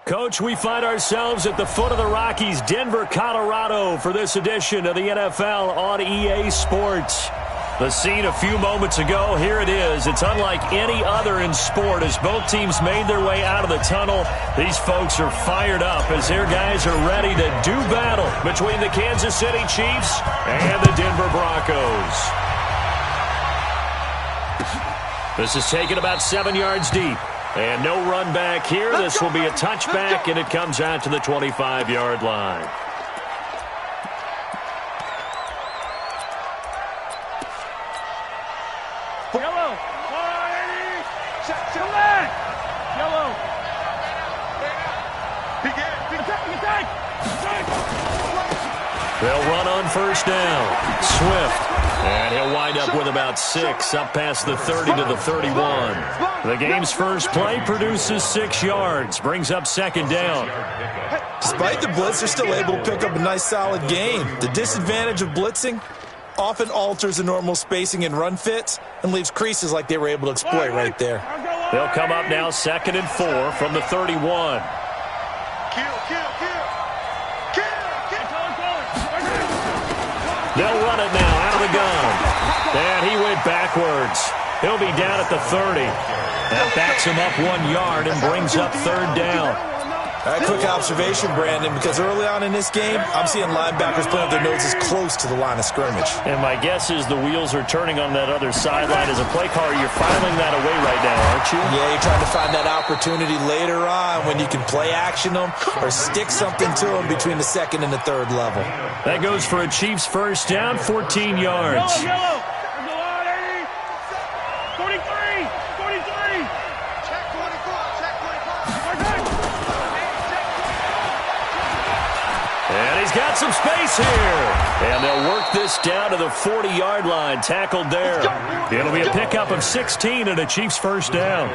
Coach, we find ourselves at the foot of the Rockies, Denver, Colorado, for this edition of the NFL on EA Sports. The scene a few moments ago, here it is. It's unlike any other in sport as both teams made their way out of the tunnel. These folks are fired up as their guys are ready to do battle between the Kansas City Chiefs and the Denver Broncos. This is taken about 7 yards deep. And no run back here. This will be a touchback, and it comes out to the 25-yard line. Yellow. Select. Yellow. They'll run on first down. Swift. And he'll wind up with about 6, up past the 30 to the 31. The game's first play produces 6 yards, brings up second down. Despite the blitz, they're still able to pick up a nice, solid gain. The disadvantage of blitzing often alters the normal spacing and run fits and leaves creases like they were able to exploit right there. They'll come up now 2nd and 4 from the 31. They'll run it now out of the gun. And he went backwards. He'll be down at the 30. That backs him up 1 yard and brings up third down. A quick observation, Brandon, because early on in this game, I'm seeing linebackers putting their noses close to the line of scrimmage. And my guess is the wheels are turning on that other sideline. As a play caller, you're filing that away right now, aren't you? Yeah, you're trying to find that opportunity later on when you can play action them or stick something to them between the 2nd and the 3rd level. That goes for a Chiefs first down, 14 yards. Yellow. 43. 43. Check 24. Check 24. And he's got some space here. And they'll work this down to the 40-yard line, tackled there. It'll be a pickup of 16 and a Chiefs first down.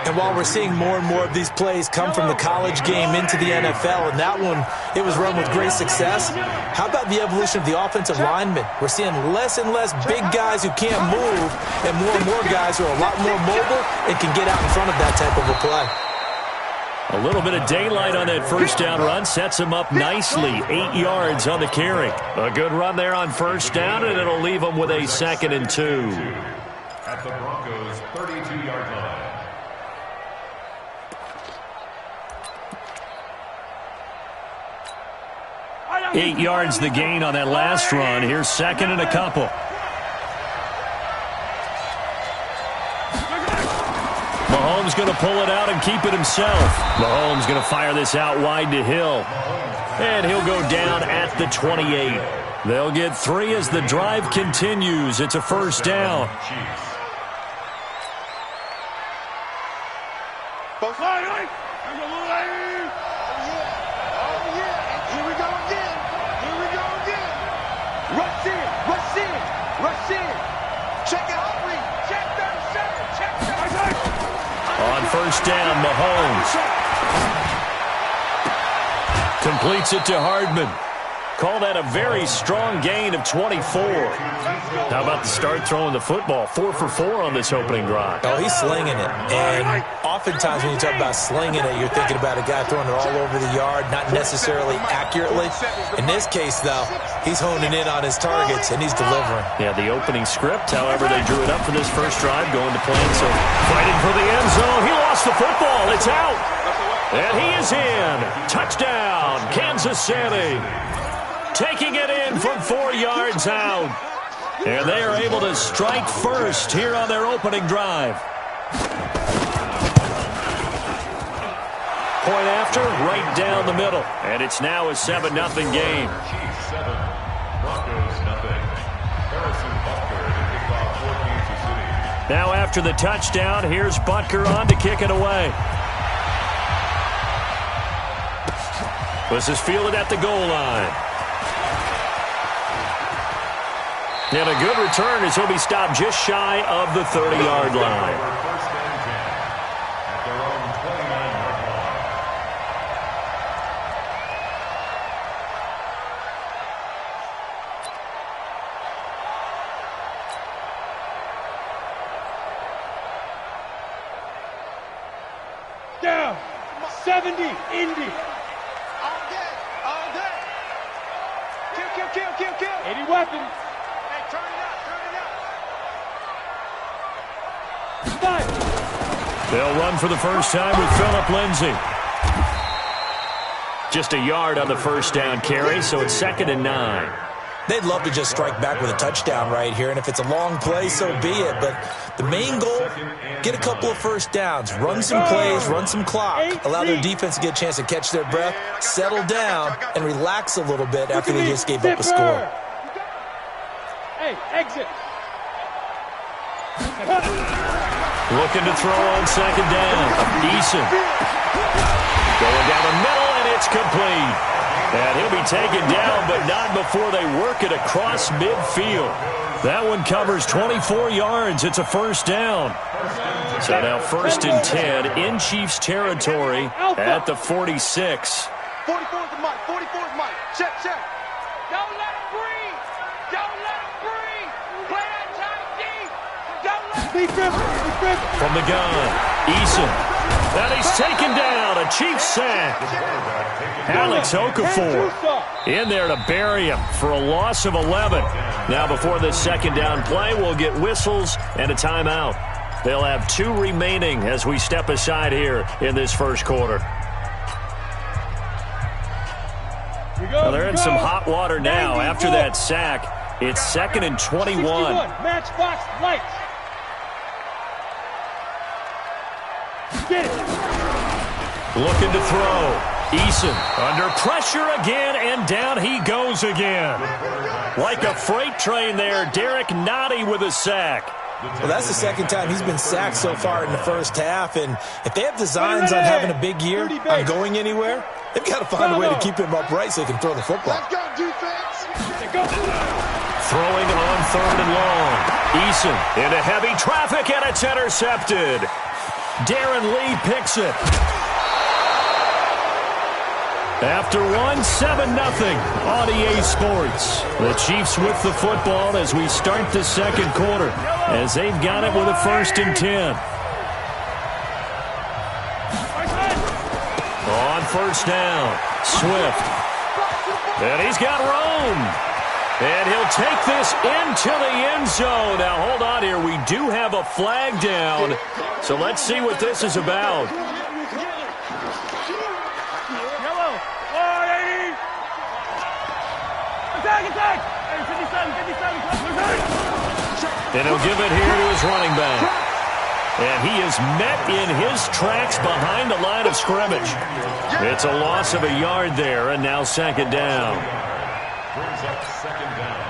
And while we're seeing more and more of these plays come from the college game into the NFL, and that one, it was run with great success, how about the evolution of the offensive linemen? We're seeing less and less big guys who can't move and more guys who are a lot more mobile and can get out in front of that type of a play. A little bit of daylight on that first down run sets him up nicely. 8 yards on the carry. A good run there on first down, and it'll leave him with a 2nd and 2. At the Broncos' 32-yard line. 8 yards the gain on that last run. Here's 2nd and a couple. Mahomes going to pull it out and keep it himself. Mahomes going to fire this out wide to Hill. And he'll go down at the 28. They'll get 3 as the drive continues. It's a first down. On first down, Mahomes completes it to Hardman. Call that a very strong gain of 24. How about the start throwing the football? 4 for 4 on this opening drive. Oh, he's slinging it. And oftentimes when you talk about slinging it, you're thinking about a guy throwing it all over the yard, not necessarily accurately. In this case, though, he's honing in on his targets, and he's delivering. Yeah, the opening script, however, they drew it up for this first drive, going to plan. So fighting for the end zone. He lost the football. It's out. And he is in. Touchdown, Kansas City. Taking it in from 4 yards out. And they are able to strike first here on their opening drive. Point after, right down the middle. And it's now a 7-0 game. Chiefs 7, Broncos nothing. Harrison Butker to kick off for Kansas City. Now after the touchdown, here's Butker on to kick it away. This is fielded at the goal line. And a good return as he'll be stopped just shy of the 30-yard line. First and 10 at their own 29-yard line. Down. 70, Indy. All day, all day. Kill, kill, kill, kill, kill. 80 weapons. Hey, turn it up, turn it up. Five. They'll run for the first time with Phillip Lindsay. Just a yard on the first down carry, so it's 2nd and 9. They'd love to just strike back with a touchdown right here, and if it's a long play, so be it. But the main goal, get a couple of first downs, run some plays, run some clock, allow their defense to get a chance to catch their breath, settle down, and relax a little bit after they just gave up a score. Hey, exit. Looking to throw on 2nd down. Eason. Going down the middle, and it's complete. And he'll be taken down, but not before they work it across midfield. That one covers 24 yards. It's a first down. So now 1st and 10 in Chiefs territory at the 46. 44's the mic, 44's mic. Check, check. Don't let him breathe. Don't let him breathe. Play that tight deep. Don't let him breathe. From the gun, Eason. And he's taken down. A Chiefs sack. Alex Okafor in there to bury him for a loss of 11. Now before this 2nd down play, we'll get whistles and a timeout. They'll have 2 remaining as we step aside here in this first quarter. Well, they're in some hot water now after that sack. It's 2nd and 21. Matchbox lights. Get it. Looking to throw. Eason under pressure again, and down he goes again. Like a freight train there, Derek Nottie with a sack. Well, that's the 2nd time he's been sacked so far in the first half, and if they have designs on having a big year, on going anywhere, they've got to find a way to keep him upright so he can throw the football. Let's go, defense. Throwing on 3rd and long. Eason into heavy traffic, and it's intercepted. Darren Lee picks it. After 7-0 on EA Sports. The Chiefs with the football as we start the 2nd quarter, as they've got it with a 1st and 10. On 1st down, Swift. And he's got room. And he'll take this into the end zone. Now, hold on here. We do have a flag down. So let's see what this is about. And he'll give it here to his running back. And he is met in his tracks behind the line of scrimmage. It's a loss of a yard there, and now 2nd down. Brings up 2nd down.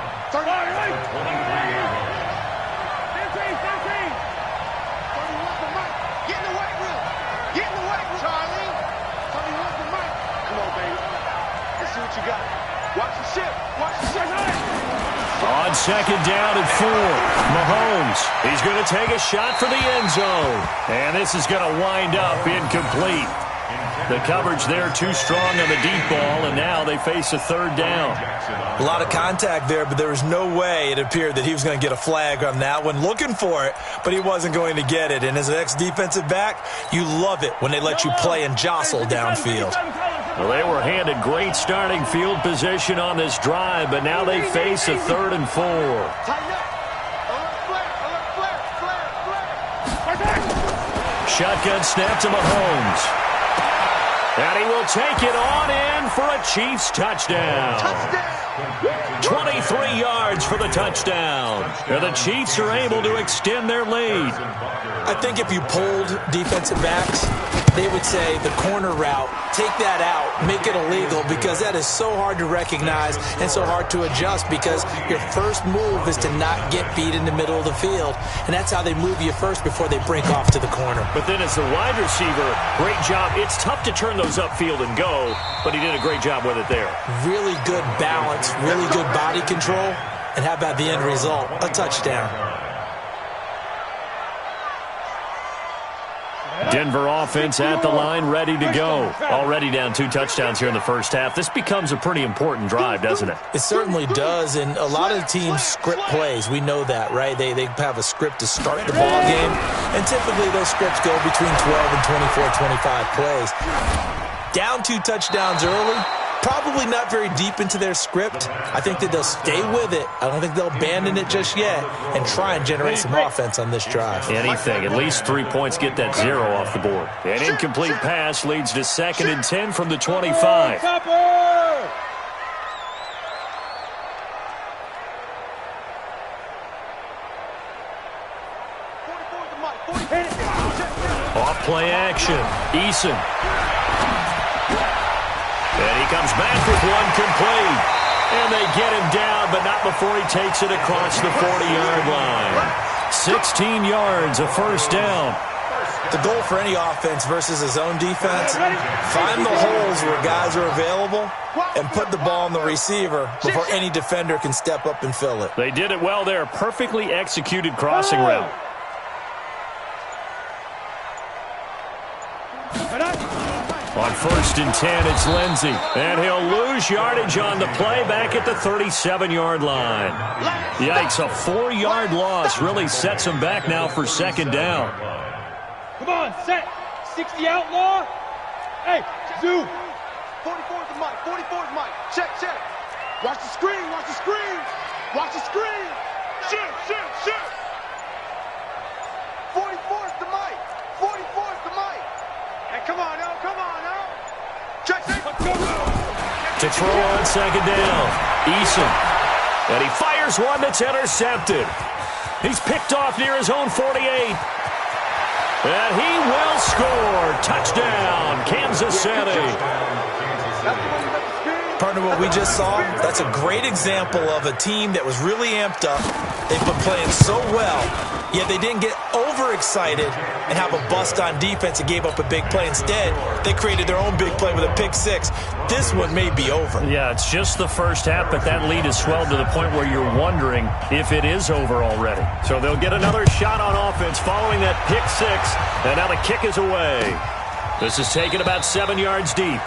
Get in the weight room. Get in the weight room, Charlie. 31's the mic. Come on, baby. Let's see what you got. Watch the ship. Watch the ship. On 2nd down and 4, Mahomes. He's going to take a shot for the end zone. And this is going to wind up incomplete. The coverage there too strong on the deep ball, and now they face a 3rd down. A lot of contact there, but there was no way it appeared that he was going to get a flag on that one. Looking for it, but he wasn't going to get it. And as an ex-defensive back, you love it when they let you play and jostle downfield. Well, they were handed great starting field position on this drive, but now they face a 3rd and 4. Tighten up. Alert flare. Alert flare. Flare. Flare. Shotgun snap to Mahomes. And he will take it on in for a Chiefs touchdown. Touchdown. 23 yards for the touchdown. And the Chiefs are able to extend their lead. I think if you polled defensive backs, they would say the corner route, take that out, make it illegal, because that is so hard to recognize and so hard to adjust, because your first move is to not get beat in the middle of the field, and that's how they move you first before they break off to the corner. But then as the wide receiver, great job. It's tough to turn those upfield and go, but he did a great job with it there. Really good balance, really good body control, and how about the end result? A touchdown. Denver offense at the line, ready to go. Already down 2 touchdowns here in the first half. This becomes a pretty important drive, doesn't it? It certainly does, and a lot of the teams script plays. We know that, right? They have a script to start the ball game, and typically those scripts go between 12 and 24, 25 plays. Down 2 touchdowns early, probably not very deep into their script. I think that they'll stay with it. I don't think they'll abandon it just yet and try and generate some offense on this drive. Anything. At least 3 points get that 0 off the board. An incomplete pass leads to 2nd and 10 from the 25. Off play action. Eason. And he comes back with one complete. And they get him down, but not before he takes it across the 40-yard line. 16 yards, a first down. The goal for any offense versus his own defense, find the holes where guys are available and put the ball on the receiver before any defender can step up and fill it. They did it well there. Perfectly executed crossing route. On 1st and 10, it's Lindsey. And he'll lose yardage on the play back at the 37-yard line. Yikes, a 4-yard loss really sets him back now for 2nd down. Come on, set. 60 outlaw. Hey, zoom. 44's the mic. 44's mic. Check, check. Watch the screen. Watch the screen. Watch the screen. Shoot, shoot, shoot. 44's the mic. 44's the mic. Hey, come on, now. Come on, now. Check, check. To throw on 2nd down, Eason. And he fires one that's intercepted. He's picked off near his own 48. And he will score. Touchdown, Kansas City. Partner, what we just saw, that's a great example of a team that was really amped up. They've been playing so well, yet they didn't get overexcited and have a bust on defense and gave up a big play. Instead, they created their own big play with a pick 6. This one may be over. Yeah, it's just the first half, but that lead has swelled to the point where you're wondering if it is over already. So they'll get another shot on offense following that pick 6, and now the kick is away. This is taken about 7 yards deep.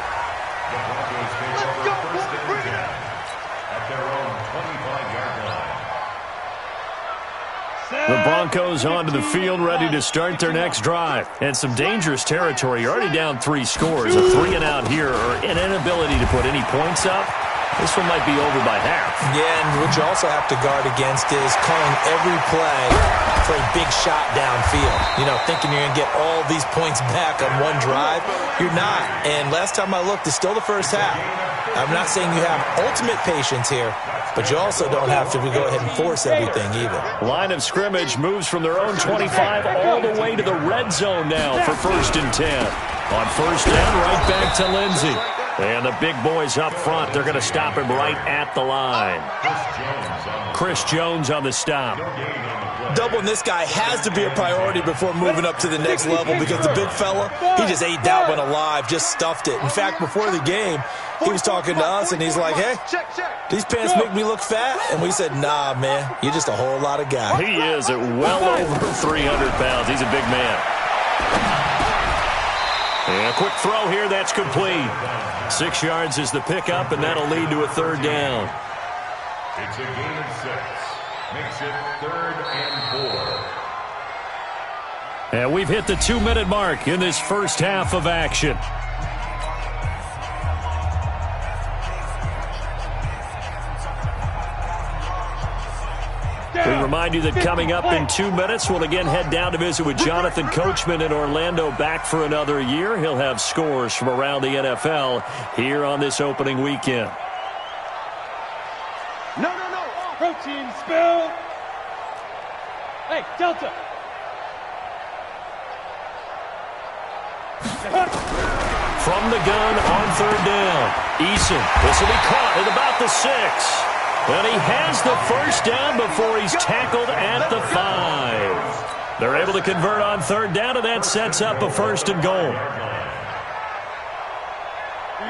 The Broncos onto the field, ready to start their next drive. And some dangerous territory. You're already down 3 scores. A 3-and-out here, or an inability to put any points up. This one might be over by half. Yeah, and what you also have to guard against is calling every play for a big shot downfield. You know, thinking you're going to get all these points back on one drive. You're not. And last time I looked, it's still the first half. I'm not saying you have ultimate patience here, but you also don't have to go ahead and force everything either. Line of scrimmage moves from their own 25 all the way to the red zone now for 1st and 10. On 1st down, right back to Lindsey. And the big boys up front, they're going to stop him right at the line. Chris Jones on the stop. Doubling this guy has to be a priority before moving up to the next level because the big fella, he just ate that one alive, just stuffed it. In fact, before the game, he was talking to us, and he's like, hey, these pants make me look fat. And we said, nah, man, you're just a whole lot of guy. He is at well over 300 pounds. He's a big man. And a quick throw here, that's complete. 6 yards is the pickup, and that'll lead to a 3rd down. It's a gain of 6. Makes it 3rd and 4. And we've hit the 2-minute mark in this first half of action. We remind you that coming up in 2 minutes, we'll again head down to visit with Jonathan Coachman in Orlando, back for another year. He'll have scores from around the NFL here on this opening weekend. No. Protein spill. Hey, Delta. From the gun on 3rd down. Eason. This will be caught at about the 6. And he has the first down before he's tackled at the 5. They're able to convert on 3rd down, and that sets up a 1st and goal.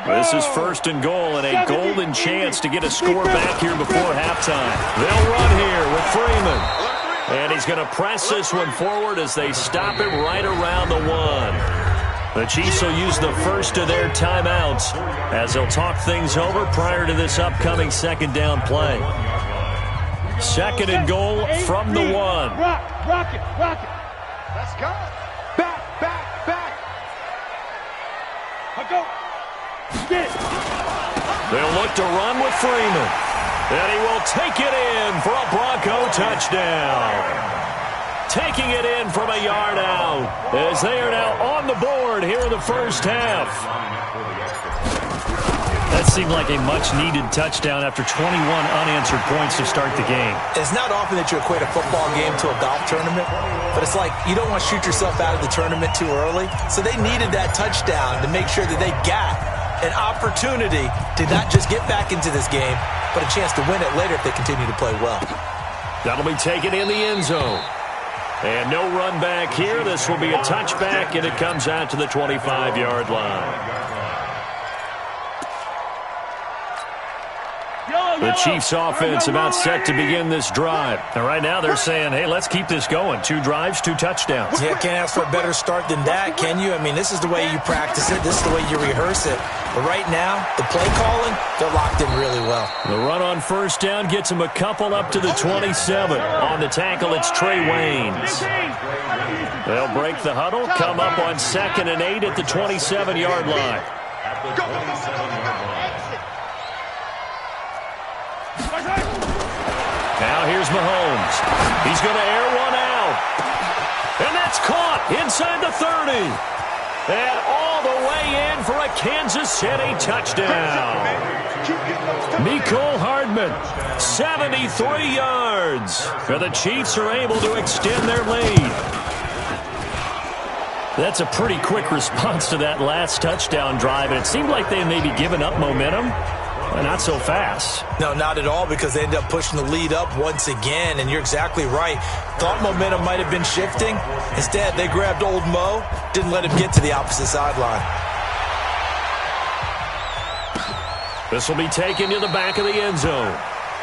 This is 1st and goal, and a golden chance to get a score back here before halftime. They'll run here with Freeman. And he's going to press this one forward as they stop it right around the 1. The Chiefs will use the first of their timeouts as they'll talk things over prior to this upcoming second down play. Second and goal from the 1. Rock it. Let's go. Back. Go. Get it. They'll look to run with Freeman. And he will take it in for a Bronco touchdown. Taking it in from a yard out as they are now on the board here in the first half. That seemed like a much-needed touchdown after 21 unanswered points to start the game. It's not often that you equate a football game to a golf tournament, but it's like you don't want to shoot yourself out of the tournament too early. So they needed that touchdown to make sure that they got an opportunity to not just get back into this game, but a chance to win it later if they continue to play well. That'll be taken in the end zone. And no run back here. This will be a touchback, and it comes out to the 25-yard line. The Chiefs offense about set to begin this drive. And right now they're saying, hey, let's keep this going. 2 drives, 2 touchdowns. Yeah, can't ask for a better start than that, can you? I mean, this is the way you practice it. This is the way you rehearse it. But right now, the play calling, they're locked in really well. The run on first down gets them a couple up to the 27. On the tackle, it's Trey Waynes. They'll break the huddle, come up on 2nd and 8 at the 27-yard line. Now here's Mahomes. He's going to air one out. And that's caught inside the 30. And all the way in for a Kansas City touchdown. Mecole Hardman, 73 yards. And the Chiefs are able to extend their lead. That's a pretty quick response to that last touchdown drive. And it seemed like they may be giving up momentum. Not so fast. No, not at all, because they ended up pushing the lead up once again, and you're exactly right. Thought momentum might have been shifting. Instead, they grabbed old Mo, didn't let him get to the opposite sideline. This will be taken to the back of the end zone.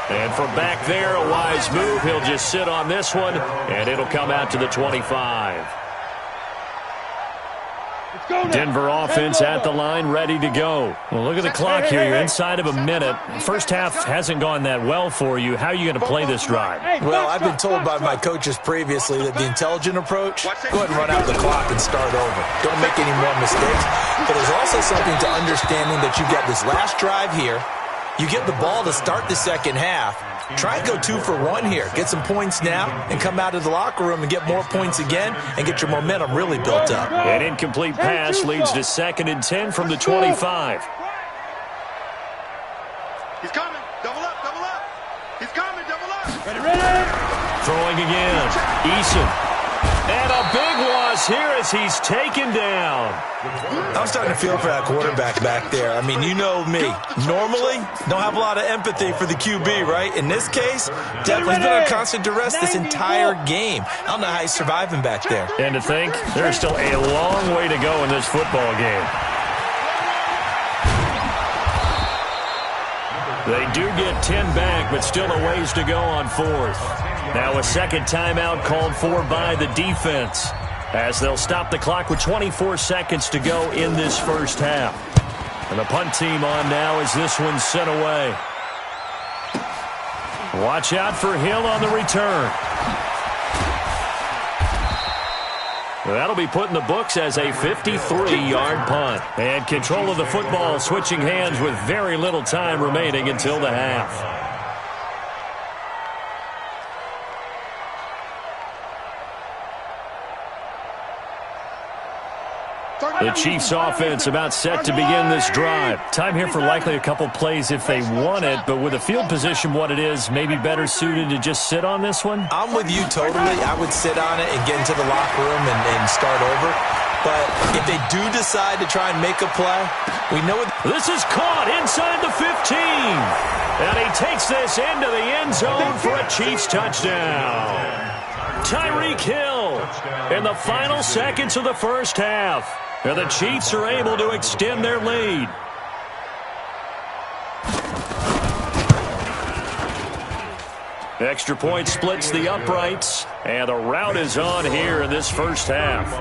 And from back there, a wise move. He'll just sit on this one, and it'll come out to the 25. Denver offense at the line, ready to go. Well, look at the clock here. You're inside of a minute. First half hasn't gone that well for you. How are you going to play this drive? Well, I've been told by my coaches previously that the intelligent approach, go ahead and run out the clock and start over. Don't make any more mistakes. But there's also something to understanding that you've got this last drive here. You get the ball to start the second half. Try and go 2 for 1 here. Get some points now and come out of the locker room and get more points again and get your momentum really built up. An incomplete pass leads to 2nd and 10 from the 25. He's coming. Double up. He's coming. Double up. Ready. Throwing again. Eason. And a big loss here as he's taken down. I'm starting to feel for that quarterback back there. I mean, you know me. Normally, don't have a lot of empathy for the QB, right? In this case, definitely been on constant duress this entire game. I don't know how he's surviving back there. And to think, there's still a long way to go in this football game. They do get 10 back, but still a ways to go on 4th. Now a second timeout called for by the defense as they'll stop the clock with 24 seconds to go in this first half. And the punt team on now as this one's sent away. Watch out for Hill on the return. That'll be put in the books as a 53-yard punt. And control of the football switching hands with very little time remaining until the half. The Chiefs offense about set to begin this drive. Time here for likely a couple plays if they want it, but with the field position what it is, maybe better suited to just sit on this one? I'm with you totally. I would sit on it and get into the locker room and start over. But if they do decide to try and make a play, we know it. This is caught inside the 15. And he takes this into the end zone for a Chiefs touchdown. Tyreek Hill in the final seconds of the first half. And the Chiefs are able to extend their lead. Extra point splits the uprights, and the rout is on here in this first half.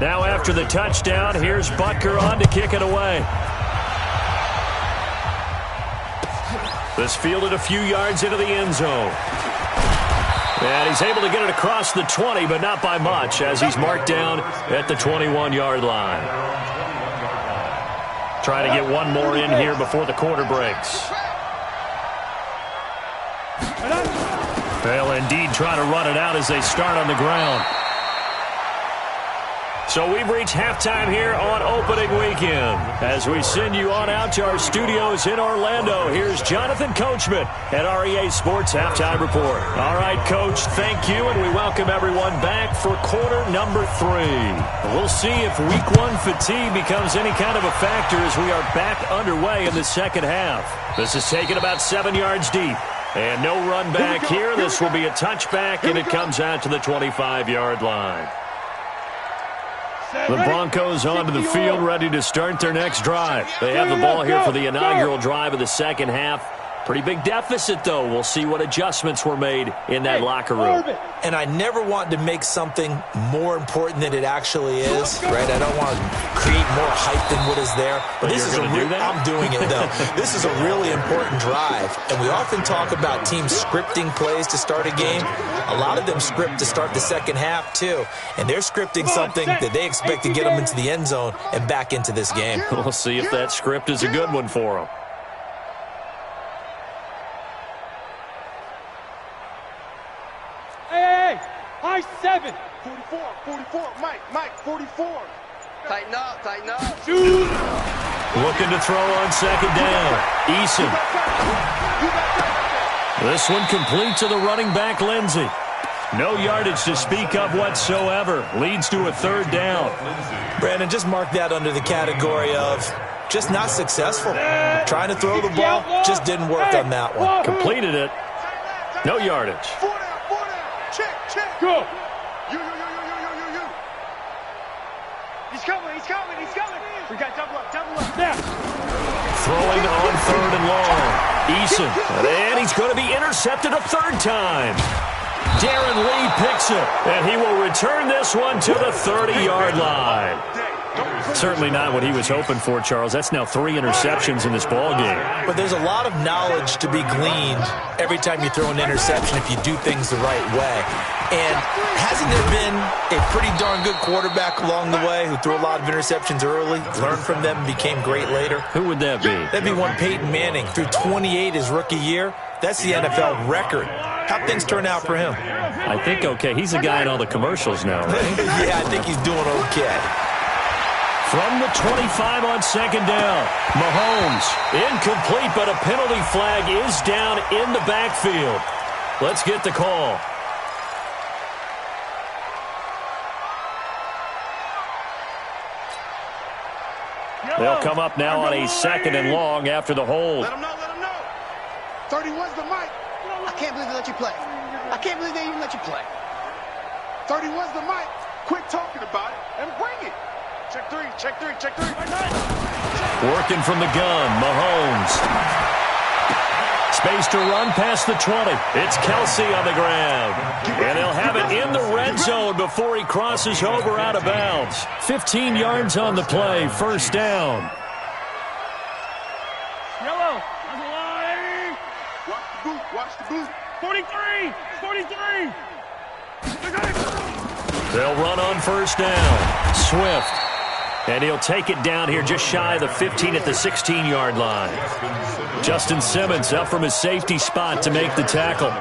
Now after the touchdown, here's Butker on to kick it away. This fielded a few yards into the end zone. And he's able to get it across the 20, but not by much, as he's marked down at the 21-yard line. Trying to get one more in here before the quarter breaks. They'll indeed try to run it out as they start on the ground. So we've reached halftime here on opening weekend. As we send you on out to our studios in Orlando, here's Jonathan Coachman at REA Sports Halftime Report. All right, Coach, thank you, and we welcome everyone back for quarter number 3. We'll see if week 1 fatigue becomes any kind of a factor as we are back underway in the second half. This is taken about 7 yards deep. And no run back here. This will be a touchback, and it comes out to the 25-yard line. The Broncos onto the field, ready to start their next drive. They have the ball here for the inaugural drive of the second half. Pretty big deficit, though. We'll see what adjustments were made in that locker room. And I never want to make something more important than it actually is, right? I don't want to create more hype than what is there. But this is I'm doing it, though. This is a really important drive. And we often talk about teams scripting plays to start a game. A lot of them script to start the second half, too. And they're scripting something that they expect to get them into the end zone and back into this game. We'll see if that script is a good one for them. High 7. 44, Mike, 44. Tighten up. Shoot. Looking to throw on second down. Eason. This one complete to the running back, Lindsey. No yardage to speak of whatsoever. Leads to a third down. Brandon, just mark that under the category of just not successful. Trying to throw the ball, just didn't work on that one. Completed it. No yardage. 4 down. Check. Go. You. He's coming. We got double up. There. Throwing on third and long. Eason. And he's going to be intercepted a third time. Darren Lee picks it. And he will return this one to the 30-yard line. Certainly not what he was hoping for, Charles. That's now 3 interceptions in this ball game. But there's a lot of knowledge to be gleaned every time you throw an interception if you do things the right way. And hasn't there been a pretty darn good quarterback along the way who threw a lot of interceptions early, learned from them, and became great later? Who would that be? That'd be one Peyton Manning. Threw 28 his rookie year. That's the NFL record. How'd things turn out for him? I think okay. He's a guy in all the commercials now, right? Yeah, I think he's doing okay. From the 25 on second down, Mahomes, incomplete, but a penalty flag is down in the backfield. Let's get the call. They'll come up now on a second and long after the hold. Let him know. 31's the mic. I can't believe they let you play. I can't believe they even let you play. 31's the mic. Quit talking about it and bring it. Check three. Working from the gun, Mahomes. Space to run past the 20. It's Kelsey on the ground. And he'll have it in the red zone before he crosses over out of bounds. 15 yards on the play, first down. Yellow. On the line. Watch the boot. 43. They'll run on first down. Swift. And he'll take it down here just shy of the 15 at the 16-yard line. Justin Simmons up from his safety spot to make the tackle.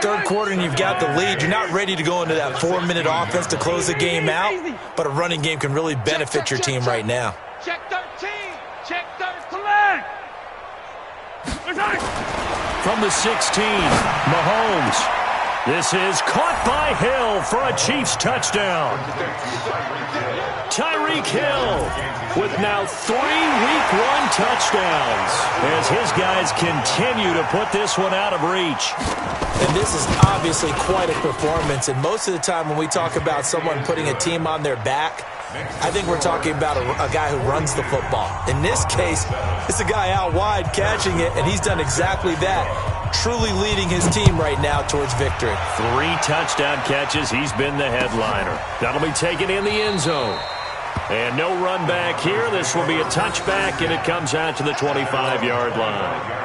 Third quarter and you've got the lead. You're not ready to go into that 4-minute offense to close the game out, but a running game can really benefit your team right now. Check 13. From the 16, Mahomes. This is caught by Hill for a Chiefs touchdown. Tyreek Hill with now 3 Week 1 touchdowns as his guys continue to put this one out of reach. And this is obviously quite a performance, and most of the time when we talk about someone putting a team on their back, I think we're talking about a guy who runs the football. In this case, it's a guy out wide catching it, and he's done exactly that, truly leading his team right now towards victory. 3 touchdown catches. He's been the headliner. That'll be taken in the end zone. And no run back here. This will be a touchback, and it comes out to the 25-yard line.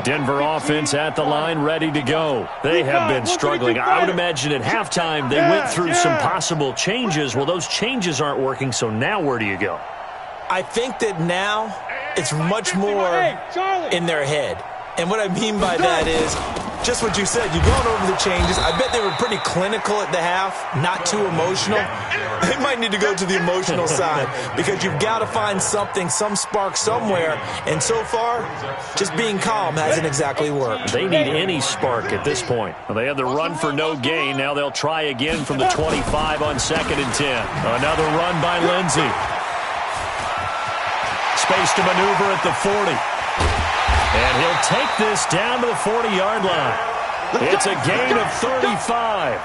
Denver offense at the line, ready to go. They have been struggling. I would imagine at halftime they went through some possible changes. Well, those changes aren't working, so now where do you go? I think that now it's much more in their head. And what I mean by that is just what you said. You've gone over the changes. I bet they were pretty clinical at the half, not too emotional. They might need to go to the emotional side because you've got to find something, some spark somewhere. And so far, just being calm hasn't exactly worked. They need any spark at this point. Well, they had the run for no gain. Now they'll try again from the 25 on 2nd and 10. Another run by Lindsey. Space to maneuver at the 40. And he'll take this down to the 40-yard line. It's a gain of 35.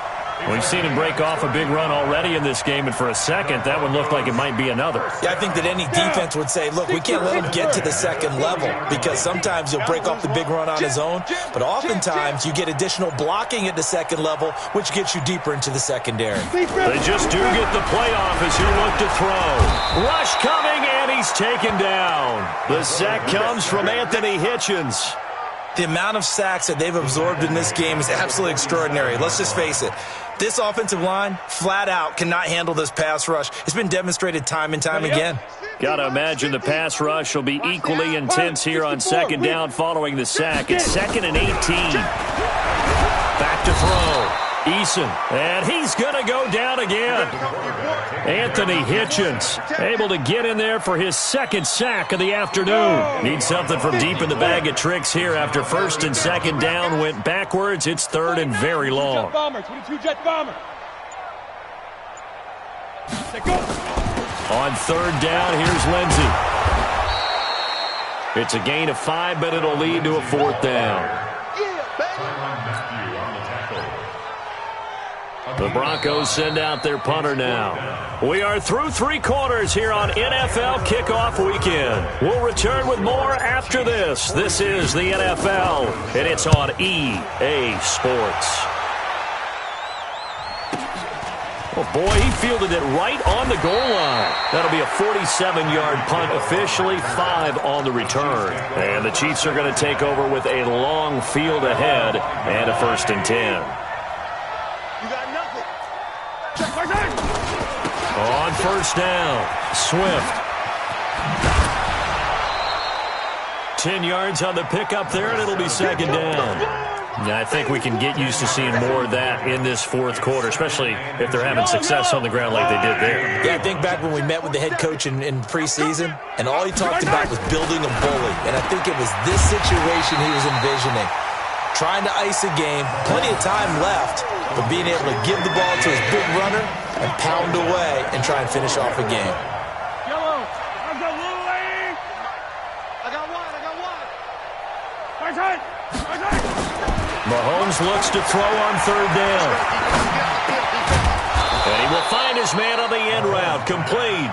We've seen him break off a big run already in this game, and for a second, that one looked like it might be another. Yeah, I think that any defense would say, look, we can't let him get to the second level because sometimes he'll break off the big run on his own, but oftentimes you get additional blocking at the second level, which gets you deeper into the secondary. They just do get the play off as he looked to throw. Rush coming, and he's taken down. The sack comes from Anthony Hitchens. The amount of sacks that they've absorbed in this game is absolutely extraordinary. Let's just face it. This offensive line, flat out, cannot handle this pass rush. It's been demonstrated time and time again. Got to imagine the pass rush will be equally intense here on 2nd down following the sack. It's 2nd and 18. Back to throw. Eason, and he's going to go down again. Anthony Hitchens able to get in there for his 2nd sack of the afternoon. Needs something from deep in the bag of tricks here after 1st and 2nd down went backwards. It's 3rd and very long. On 3rd down, here's Lindsey. It's a gain of 5, but it'll lead to a 4th down. The Broncos send out their punter now. We are through 3 quarters here on NFL Kickoff Weekend. We'll return with more after this. This is the NFL, and it's on EA Sports. Oh, boy, he fielded it right on the goal line. That'll be a 47-yard punt officially, 5 on the return. And the Chiefs are going to take over with a long field ahead and a 1st and 10. On 1st down, Swift. 10 yards on the pickup there, and it'll be 2nd down. Yeah, I think we can get used to seeing more of that in this 4th quarter, especially if they're having success on the ground like they did there. Yeah, I think back when we met with the head coach in preseason, and all he talked about was building a bully. And I think it was this situation he was envisioning. Trying to ice a game, plenty of time left, but being able to give the ball to his big runner and pound away and try and finish off a game. Mahomes looks to throw on 3rd down. And he will find his man on the end route, complete.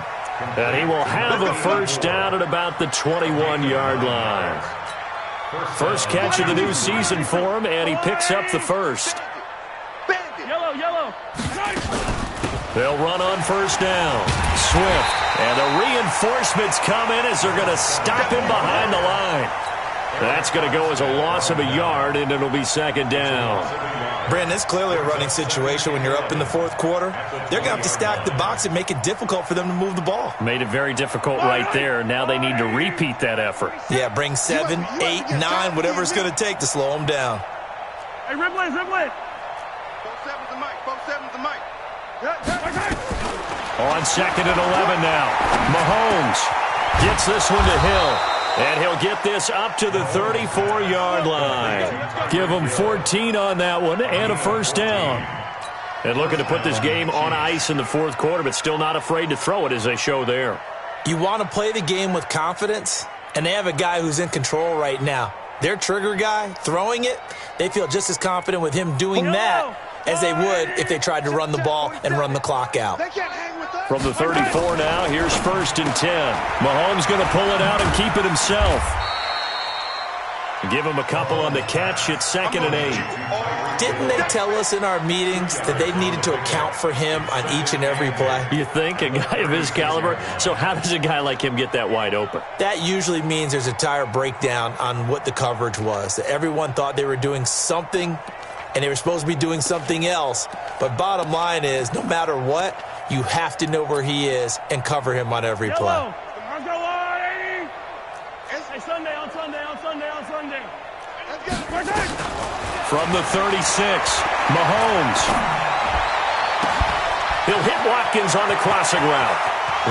And he will have a 1st down at about the 21-yard line. First catch of the new season for him, and he picks up the 1st. They'll run on 1st down. Swift. And the reinforcements come in as they're going to stop him behind the line. That's going to go as a loss of a yard, and it'll be 2nd down. Brandon, it's clearly a running situation when you're up in the 4th quarter. They're going to have to stack the box and make it difficult for them to move the ball. Made it very difficult right there. Now they need to repeat that effort. Yeah, bring 7, 8, 9, whatever it's going to take to slow them down. Hey, Ripley. 4-7's the mic. 4-7's the mic. On 2nd and 11 now. Mahomes gets this one to Hill. And he'll get this up to the 34-yard line. Give him 14 on that one and a 1st down. And looking to put this game on ice in the 4th quarter, but still not afraid to throw it as they show there. You want to play the game with confidence, and they have a guy who's in control right now. their trigger guy throwing it, they feel just as confident with him doing that as they would if they tried to run the ball and run the clock out. From the 34 now, here's 1st and 10. Mahomes going to pull it out and keep it himself. Give him a couple on the catch. It's 2nd and 8. Didn't they tell us in our meetings that they needed to account for him on each and every play? You think? A guy of his caliber? So how does a guy like him get that wide open? That usually means there's a tire breakdown on what the coverage was. That everyone thought they were doing something, and they were supposed to be doing something else. But bottom line is, no matter what, you have to know where he is and cover him on every play. From the 36, Mahomes. He'll hit Watkins on the crossing route.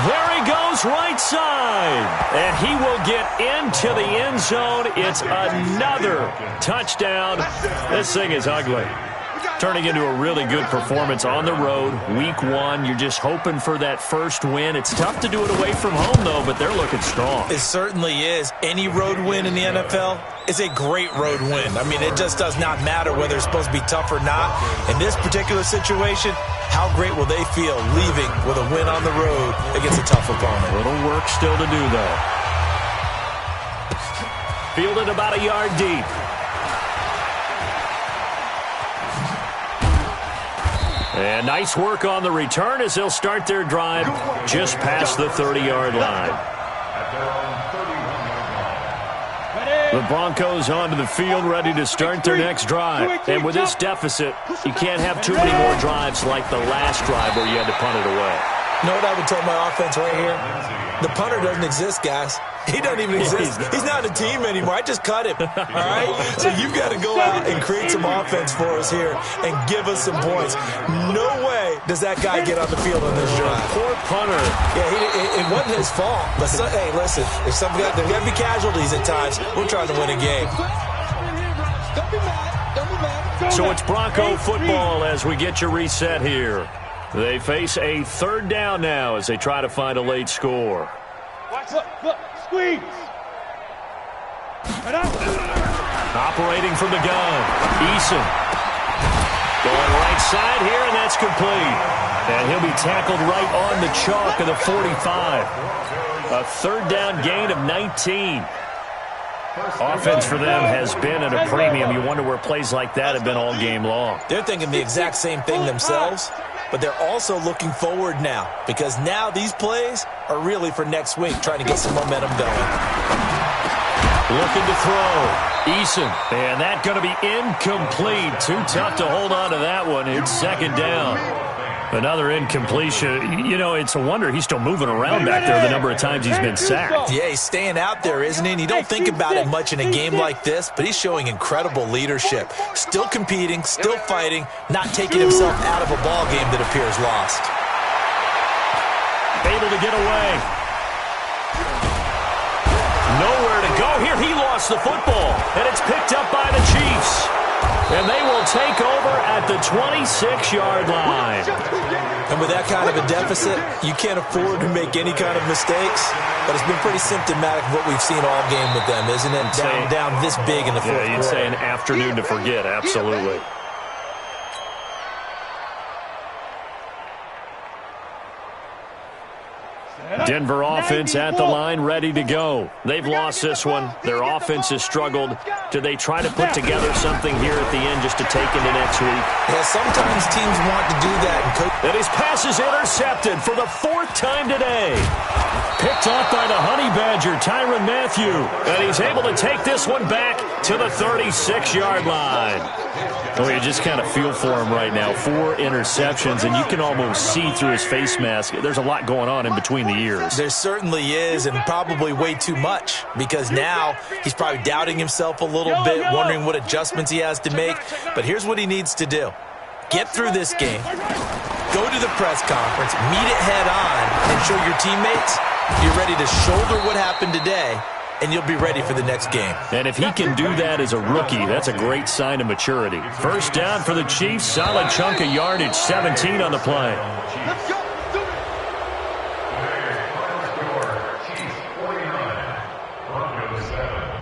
There he goes, right side. And he will get into the end zone. It's another touchdown. This thing is ugly. Turning into a really good performance on the road. Week 1, you're just hoping for that first win. It's tough to do it away from home, though, but they're looking strong. It certainly is. Any road win in the NFL is a great road win. I mean, it just does not matter whether it's supposed to be tough or not. In this particular situation, how great will they feel leaving with a win on the road against a tough opponent? A little work still to do, though. Fielded about a yard deep. And nice work on the return as they'll start their drive just past the 30-yard line. The Broncos onto the field ready to start their next drive. And with this deficit, you can't have too many more drives like the last drive where you had to punt it away. You know what I would tell my offense right here? The punter doesn't exist, guys. He doesn't even exist. He's not a team anymore. I just cut him, all right? So you've got to go out and create some offense for us here and give us some points. No way does that guy get on the field on this drive. Poor punter. Yeah, it wasn't his fault. But, hey, listen, there's got to be casualties at times. We're trying to win a game. So it's Bronco football as we get you reset here. They face a 3rd down now as they try to find a late score. Look, squeeze. Operating from the gun, Eason. Going right side here, and that's complete. And he'll be tackled right on the chalk of the 45. A 3rd down gain of 19. Offense for them has been at a premium. You wonder where plays like that have been all game long. They're thinking the exact same thing themselves, but they're also looking forward now because now these plays are really for next week, trying to get some momentum going. Looking to throw. Eason. And that going to be incomplete. Too tough to hold on to that one. It's 2nd down. Another incompletion. You know, it's a wonder he's still moving around back there the number of times he's been sacked. Yeah, he's staying out there, isn't he? And you don't think about it much in a game like this, but he's showing incredible leadership. Still competing, still fighting, not taking himself out of a ball game that appears lost. Able to get away. Nowhere to go here. He lost the football, and it's picked up by the Chiefs. And they will take over at the 26-yard line. And with that kind of a deficit, you can't afford to make any kind of mistakes. But it's been pretty symptomatic of what we've seen all game with them, isn't it? Down this big in the fourth quarter. Yeah, you'd say an afternoon to forget, absolutely. Denver offense at the line, ready to go. They've lost this one. Their offense has struggled. Do they try to put together something here at the end just to take into next week? Yeah, sometimes teams want to do that. And his pass is intercepted for the 4th time today. Picked off by the Honey Badger, Tyrann Mathieu. And he's able to take this one back to the 36-yard line. Oh, you just kind of feel for him right now. 4 interceptions, and you can almost see through his face mask. There's a lot going on in between the ears. There certainly is, and probably way too much, because now he's probably doubting himself a little bit, wondering what adjustments he has to make. But here's what he needs to do. Get through this game, go to the press conference, meet it head on, and show your teammates you're ready to shoulder what happened today, and you'll be ready for the next game. And if he can do that as a rookie, that's a great sign of maturity. 1st down for the Chiefs, solid chunk of yardage, 17 on the play. Let's go. Chiefs 49, Broncos 7.